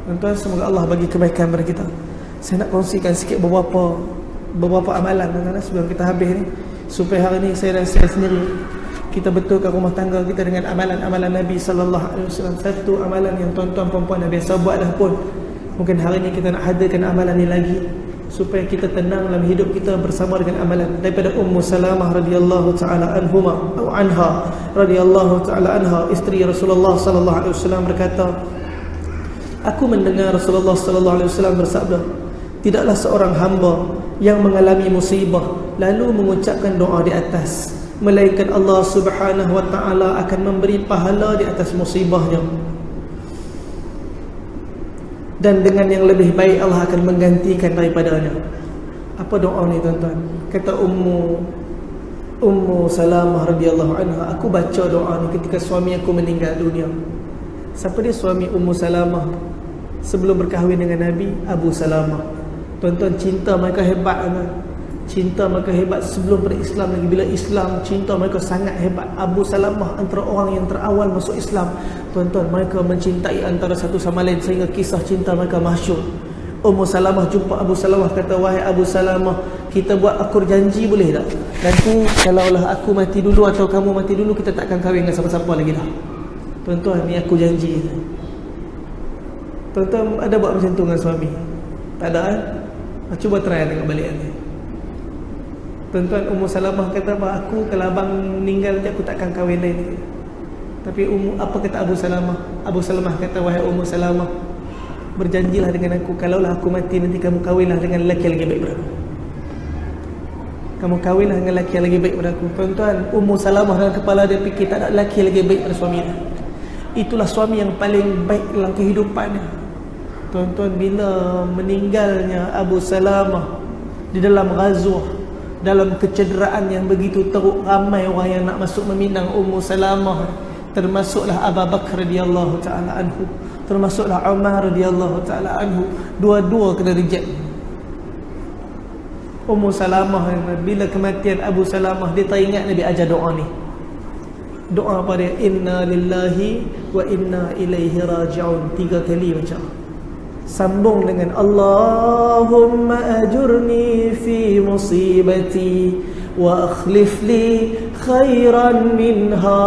Tuan-tuan, semoga Allah bagi kebaikan kepada kita. Saya nak kongsikan sikit beberapa amalan tuan-tuan sebelum kita habis ni, supaya hari ni saya dan saya sendiri kita betulkan rumah tangga kita dengan amalan-amalan Nabi sallallahu alaihi wasallam. Satu amalan yang tuan-tuan perempuan dah biasa buat dah pun, mungkin hari ni kita nak hadirkan amalan ni lagi supaya kita tenang dalam hidup kita bersama dengan amalan. Daripada Ummu Salamah radhiyallahu taala anha radhiyallahu taala anha, isteri Rasulullah sallallahu alaihi wasallam berkata, aku mendengar Rasulullah sallallahu alaihi wasallam bersabda, tidaklah seorang hamba yang mengalami musibah lalu mengucapkan doa di atas, melainkan Allah Subhanahu wa taala akan memberi pahala di atas musibahnya, dan dengan yang lebih baik Allah akan menggantikan daripadanya. Apa doa ni tuan-tuan? Kata Ummu Salamah radhiyallahu anha, aku baca doa ni ketika suami aku meninggal dunia. Siapa dia suami Ummu Salamah sebelum berkahwin dengan Nabi? Abu Salamah. Tuan-tuan, cinta mereka hebat tuan. Cinta mereka hebat sebelum berislam lagi. Bila Islam, cinta mereka sangat hebat. Abu Salamah antara orang yang terawal masuk Islam. Tuan-tuan, mereka mencintai antara satu sama lain sehingga kisah cinta mereka masyhur. Ummu Salamah jumpa Abu Salamah, kata, wahai Abu Salamah, kita buat akur janji boleh tak? Nanti kalaulah aku mati dulu atau kamu mati dulu, kita takkan kahwin dengan siapa-siapa lagi dah. Tuan-tuan, ni aku janji. Tuan-tuan ada buat macam tu dengan suami? Tak ada kan? Cuba try tengok balik nanti. Tuan-tuan, Ummu Salamah kata, aku kalau abang meninggal nanti aku takkan kahwin lain. Tapi apa kata Abu Salamah? Abu Salamah kata, wahai Ummu Salamah, berjanjilah dengan aku, kalaulah aku mati nanti kamu kahwinlah dengan lelaki yang lagi baik daripada aku. Kamu kahwinlah dengan lelaki yang lagi baik daripada aku. Tuan-tuan, Ummu Salamah dalam kepala dia fikir tak ada lelaki yang lagi baik daripada suami dia. Itulah suami yang paling baik dalam kehidupannya. Tuan-tuan, bila meninggalnya Abu Salamah di dalam ghazwah, dalam kecederaan yang begitu teruk, ramai orang yang nak masuk meminang Ummu Salamah, termasuklah Abu Bakar radhiyallahu taala anhu, termasuklah Umar radhiyallahu taala anhu. Dua-dua kena reject. Ummu Salamah, bila kematian Abu Salamah, dia teringat Nabi ajar doa ni. Doa apa dia? Inna lillahi wa inna ilaihi raji'un. 3 kali macam. Sambung dengan Allahumma ajurni fi musibati wa akhlif li khairan minha.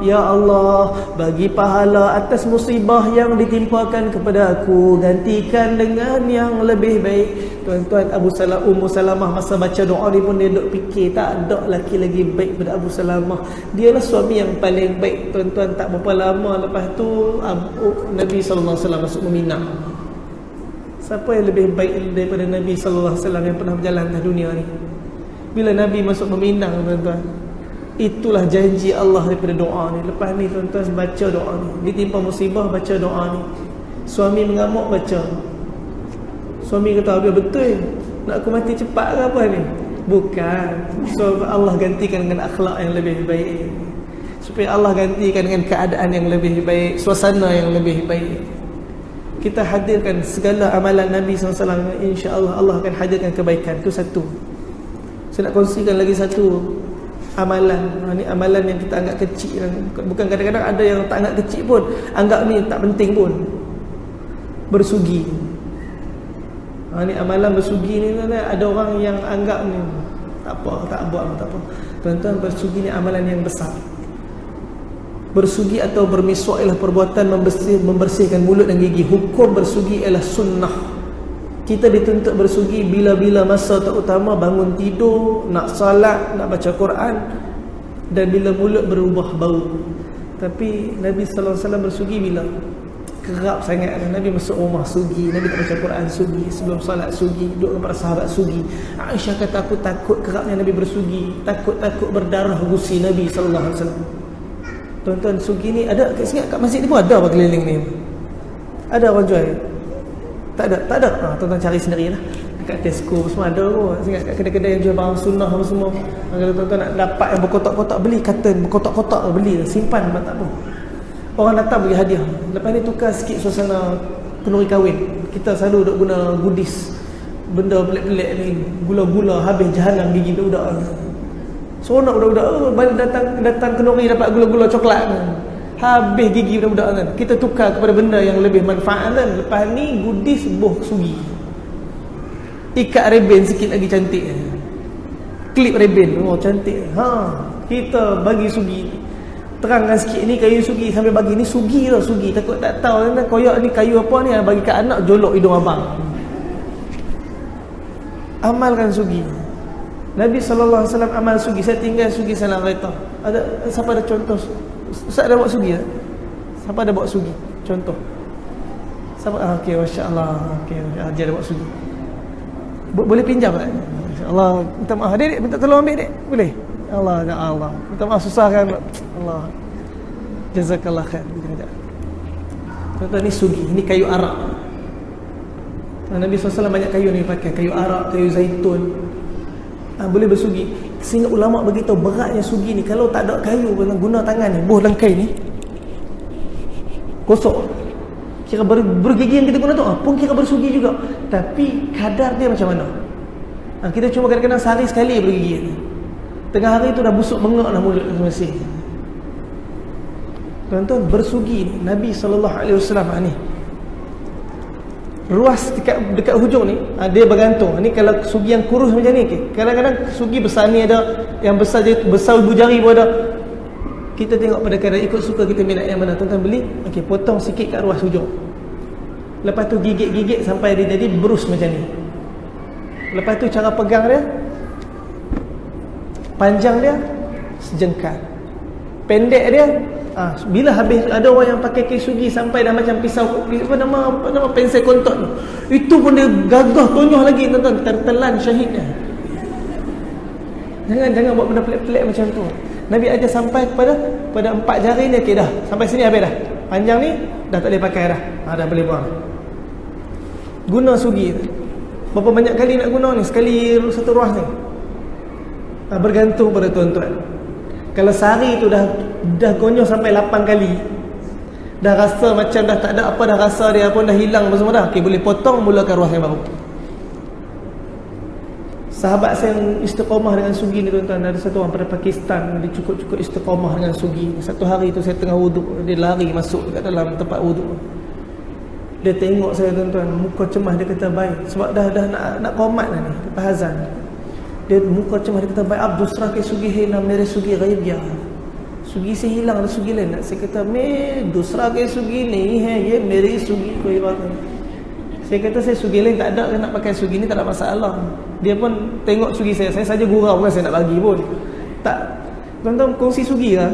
Ya Allah, bagi pahala atas musibah yang ditimpakan kepada aku, gantikan dengan yang lebih baik. Tuan-tuan, Ummu Salamah masa baca doa ni pun dia duk fikir, tak ada lelaki lagi baik daripada Abu Salamah. Dialah suami yang paling baik. Tuan-tuan, tak berapa lama lepas tu Nabi sallallahu alaihi wasallam masuk meminang. Siapa yang lebih baik daripada Nabi sallallahu alaihi wasallam yang pernah berjalan ke dunia ni? Bila Nabi masuk meminang, tuan-tuan, itulah janji Allah daripada doa ni. Lepas ni tuan-tuan baca doa ni, ditimpa musibah baca doa ni. Suami mengamuk baca. Suami kata, "Habis betul nak aku mati cepat ke apa ni?" Bukan. So Allah gantikan dengan akhlak yang lebih baik. Supaya Allah gantikan dengan keadaan yang lebih baik, suasana yang lebih baik. Kita hadirkan segala amalan Nabi SAW, insya-Allah Allah akan hadirkan kebaikan. Itu satu. Saya nak kongsikan lagi satu amalan. Ini amalan yang kita anggap kecil. Bukan, kadang-kadang ada yang tak anggap kecil pun, anggap ni tak penting pun. Bersugi. Ini amalan bersugi ni, ada orang yang anggap ni tak apa, tak buat, tak apa. Tuan-tuan, bersugi ni amalan yang besar. Bersugi atau bermiswak ialah perbuatan membersihkan mulut dan gigi. Hukum bersugi ialah sunnah. Kita dituntut bersugi bila-bila masa terutama bangun tidur, nak salat, nak baca Quran, dan bila mulut berubah bau. Tapi Nabi sallallahu alaihi wasallam bersugi bila kerap sangat. Nabi masuk rumah sugi, Nabi tak baca Quran sugi, sebelum salat sugi, duduk dengan para sahabat sugi. Aisyah kata, aku takut kerapnya Nabi bersugi, takut berdarah gusi Nabi sallallahu alaihi wasallam. Tuan-tuan, sugi ni ada kat masjid ni pun ada apa keliling ni? Ada orang jual? Tak ada. Tuan-tuan cari sendirilah. Dekat Tesco semua ada kot. Ingat kat kedai-kedai yang jual barang sunnah apa semua. Kalau tuan-tuan nak dapat yang berkotak-kotak, beli carton berkotak-kotak, beli, simpan, tak apa. Orang datang bagi hadiah. Lepas ni tukar sikit suasana kenduri kahwin. Kita selalu duk guna goodies, benda pelik-pelik ni, gula-gula habis jahanam gigi budak. Seronok budak-budak, balik datang kenduri dapat gula-gula coklat. Habis gigi budak-budak kan, kita tukar kepada benda yang lebih manfaat kan. Lepas ni goodies boh sugi, ikat reben sikit lagi cantik, klip reben, oh cantik. Kita bagi sugi, terangkan sikit ni kayu sugi, sampai bagi ni sugi tau, sugi. Takut tak tahu kan, koyak ni kayu apa ni, bagi kat anak jolok hidung abang. Amalkan sugi. Nabi SAW amal sugi. Saya tinggal sugi salam kereta. Ada siapa ada contoh? Ustaz ada buat sugi tak? Siapa ada buat sugi? Contoh. Siapa? Okey, masya-Allah. Okey, dia ada buat sugi. Boleh pinjam tak? Masya-Allah. Minta maaf. Dek, minta tolong ambil dek. Boleh? Allah, ya Allah. Minta maaf susah kan? Allah. Jazakallah khair. Contoh ni sugi. Ini kayu arak. Nabi SAW banyak kayu ni pakai. Kayu arak, kayu zaitun. Boleh bersugi. Sehingga ulama beritahu beratnya sugi ni. Kalau tak ada kayu, guna tangan ni, boh dalam kain ni, gosok. Kira bergigi yang kita guna tu pun kira bersugi juga. Tapi kadar dia macam mana? Kita cuma kadang-kadang sehari sekali bergigi ni. Tengah hari tu dah busuk bengak dah mulut masing-masing. Tuan-tuan, bersugi ni Nabi SAW ni ruas dekat hujung ni, dia bergantung. Ni kalau sugi yang kurus macam ni, kadang-kadang sugi besar ni ada, yang besar ibu jari pun ada. Kita tengok pada kadar ikut suka kita minat yang mana. Tuan-tuan beli, okey, potong sikit kat ruas hujung. Lepas tu gigit-gigit sampai dia jadi berus macam ni. Lepas tu cara pegang dia, panjang dia sejengkal, pendek dia. Bila habis, ada orang yang pakai kayu sugi sampai dah macam pisau, apa nama pensel kontot tu. Itu pun dia gagah tonyoh lagi, tuan-tuan, tertelan syahidnya. Jangan buat benda pelik-pelik macam tu. Nabi ajar sampai pada 4 jari ni, okey dah. Sampai sini habis dah. Panjang ni dah tak boleh pakai dah. Dah boleh buang. Guna sugi. Berapa banyak kali nak guna ni? Sekali satu ruas ni. Bergantung pada tuan-tuan. Kalau sehari tu dah gonyoh sampai 8 kali, dah rasa macam dah tak ada apa, dah rasa dia pun dah hilang apa semua dah, okey, boleh potong, mulakan ruas yang baru. Sahabat saya yang istiqamah dengan sugi ni, tuan-tuan, ada satu orang pada Pakistan, dia cukup-cukup istiqamah dengan sugi. Satu hari tu saya tengah wuduk, dia lari masuk kat dalam tempat wuduk. Dia tengok saya, tuan-tuan, muka cemas. Dia kata, baik, sebab dah nak qomat dah ni, lepas azan. Dia muka cemas, dia kata, baik Abdul Surah ke sugi hilang, mere sugi ghaib ya. Sugi saya hilang, ada sugi lain. Saya kata, dusra ke sugi ni hai, ye mere sugi koi baat. Saya kata, saya sugi lain tak ada, nak pakai sugi ni tak ada masalah. Dia pun tengok sugi saya saja gurau, bukan saya nak bagi pun. Tak, tuan-tuan, kongsi sugi lah.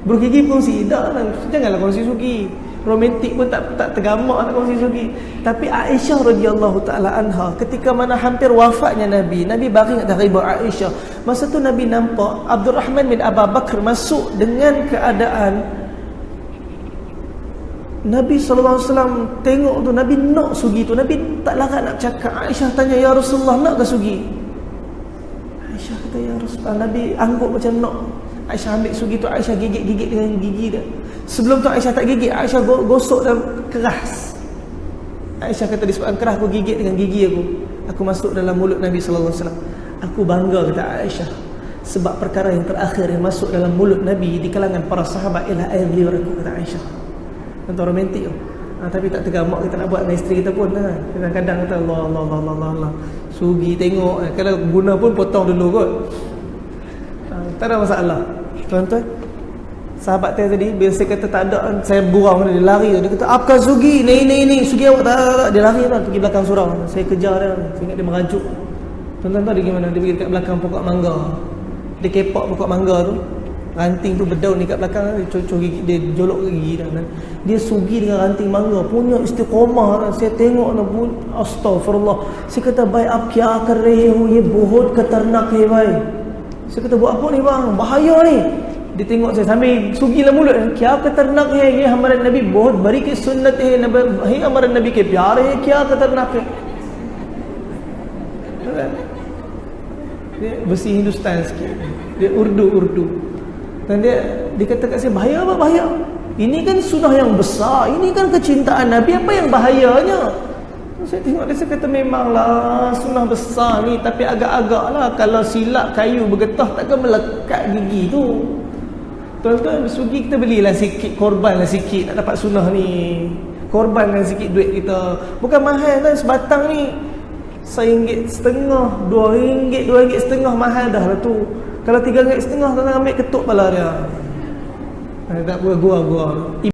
Bergigi kongsi, tak lah, janganlah kongsi sugi. Romantik pun tak tergamak nak kongsi sugi. Tapi Aisyah radhiyallahu taala anha, ketika mana hampir wafatnya Nabi baring atas riba Aisyah. Masa tu Nabi nampak Abdul Rahman bin Abu Bakar masuk dengan keadaan Nabi SAW tengok tu, Nabi nak sugi tu. Nabi tak larat nak cakap. Aisyah tanya, ya Rasulullah, nak ke sugi? Aisyah kata, ya Rasulullah. Nabi angguk macam nak. Aisyah ambil sugi tu, Aisyah gigit-gigit dengan gigi dia. Sebelum tu Aisyah tak gigit, Aisyah gosok dalam keras. Aisyah kata, disebabkan keras aku gigit dengan gigi aku masuk dalam mulut Nabi SAW. Aku bangga, kata Aisyah, sebab perkara yang terakhir yang masuk dalam mulut Nabi di kalangan para sahabat ialah air liur aku, kata Aisyah. Tentu romantik tu. Tapi tak tergamak kita nak buat dengan isteri kita pun. Kadang-kadang kata, Allah. Sugi tengok, kalau guna pun potong dulu kot. Tak ada masalah. Tuan-tuan, sahabat saya tadi, bila saya kata tak ada, saya burau, dia lari. Dia kata, apa sugi? Ni sugi awak tak. Dia lari lah, pergi belakang surau. Saya kejar dia, saya ingat dia merajuk. Tuan-tuan tahu dia gimana? Dia pergi dekat belakang pokok mangga. Dia kepak pokok mangga tu, ranting tu berdaun dekat belakang. Dia cocok gigi, dia jolok gigi dah. Dia sugi dengan ranting mangga, punya istiqamah. Saya tengok dia pun, astagfirullah. Saya kata, baik ab kya kar rahe ho, ye bahut khatarnak hai bhai. Saya kata, buat apa ni bang? Bahaya ni. Dia tengok saya sambil sugi dalam mulut. Kya khatarnak hai, ye hamaran Nabi bahut bari ke sunnat hai, hai hamaran Nabi ke pyar hai, kya khatarnak hai. Dia versi Hindustan sikit, dia Urdu. Dan dia kata kat saya, bahaya apa bahaya? Ini kan sunnah yang besar, ini kan kecintaan Nabi, apa yang bahayanya? Saya tengok dia, saya kata, memanglah sunnah besar ni, tapi agak-agak lah kalau silap kayu bergetah takkan melekat gigi tu. Tuan-tuan bersugi, kita belilah sikit, korbanlah sikit nak dapat sunnah ni. Korbankan sikit duit kita. Bukan mahal kan, sebatang ni RM1.5, RM2, RM2.5 mahal dah lah tu. Kalau RM3.5 tuan-tuan ambil ketuk kepala dia. Tak apa, gua